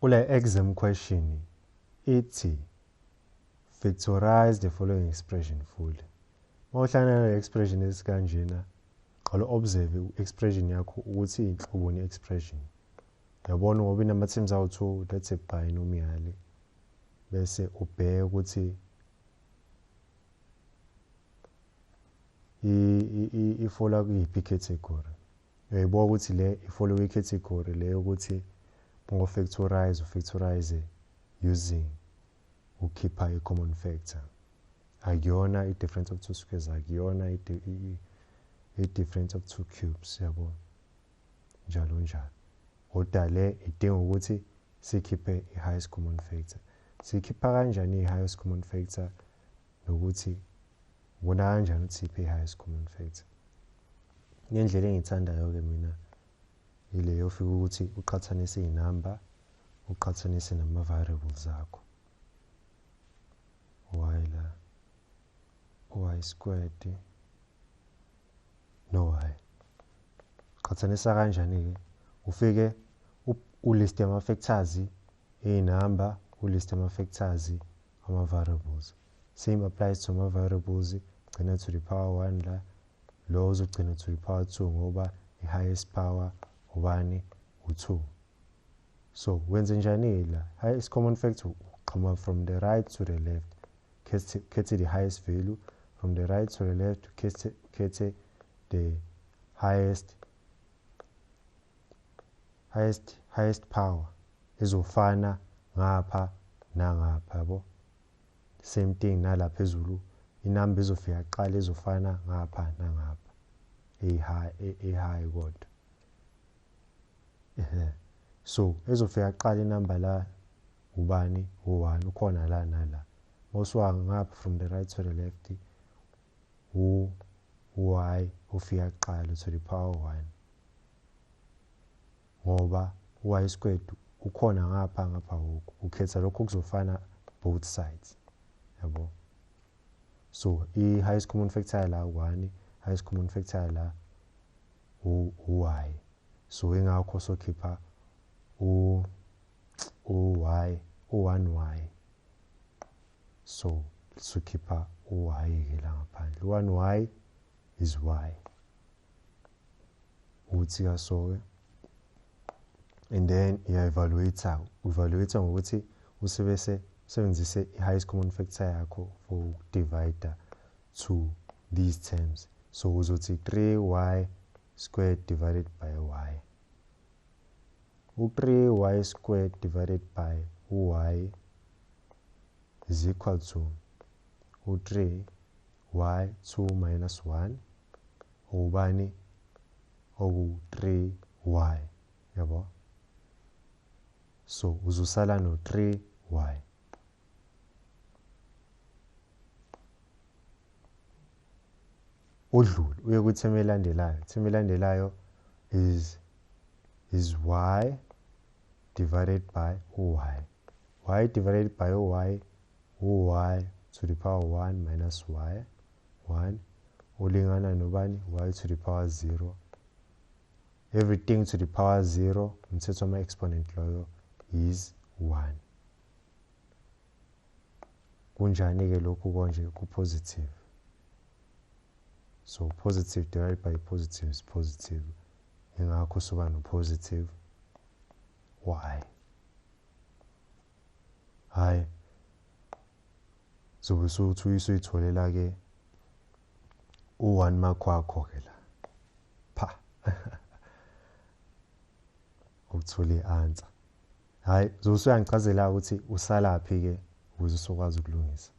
Kule exam question ithi factorize the following expression fully. Mawuhlangana le expression esikanjena, qala observe expression yakho ukuthi inhlobo ne expression. Uyabona ngoba inama terms awu2, that's a binomial. Bese ubheka ukuthi ifollow kuyiphi category. Uyayibona ukuthi le ifollow icategory le ukuthi ufactorize using ukhipha i-common factor. Akuyona i-difference of two squares, akuyona i-difference of two cubes, yabo njalo njalo. Kodwa le idinga ukuthi sikhiphe i-highest common factor. Sikhipha kanjani i-highest common factor nokuthi ubona kanjani ukuthi iphi i-highest common factor. Ngendlela engiyithandayo ke mina ile yofika ukuthi uqhathanise inamba, uqhathanise nama variables akho. Y la y squared no y. Qhathanisa kanjani ke? Ufike ulist ama factors einamba, ulist ama factors ama variables. Same applies to ama variables, gcina to the power 1 la, lo uzogcina to the power 2 ngoba i-highest power ubani u2. So wenze njani la? Highest common factor come from the right to the left. Khethe the highest value from the right to the left, khethe the highest power izofana ngapha nangapha yabo. Same thing nala phezulu, inamba izofika qala izofana ngapha nangapha, high kodwa. So ezofika qala inamba la ubani u1 ukhona la nala. Mawusuka ngapha from the right to the left y ufika qala to the power 1 ngoba y squared ukhona ngapha ukhetha lokho kuzofana both sides, yabo. So i-highest common factor la 1, highest common factor la y. So ingakho sokhipha u1y. So sokhipha y ke la ngaphandle. 1y is y. Uthi kaso, and then uya-evaluate ngokuthi usebenzise i-highest common factor yakho for divider to these terms. So uzothi 3y squared divided by y. 3y squared divided by y is equal to 3y 2 minus 1 ubani 3y, yabo. So uzosala no 3y. Udlule uye kutheme elandelayo. Theme elandelayo is y divided by y. Y divided by y to the power 1 minus y 1 ulingana nobani y to the power 0. Everything to the power 0 umthetho wama exponent loyo is 1. Kunjani ke lokhu konje ku positive. So positive divided by positive is positive. Ingakho soba no positive y. Hayi so uthi uyitholela ke u1 mark wakho ke la. Pa. Ukuthola i-answer. Hayi, usuyangichazela ukuthi usalaphi ke ukuze usokwazi ukulungisa.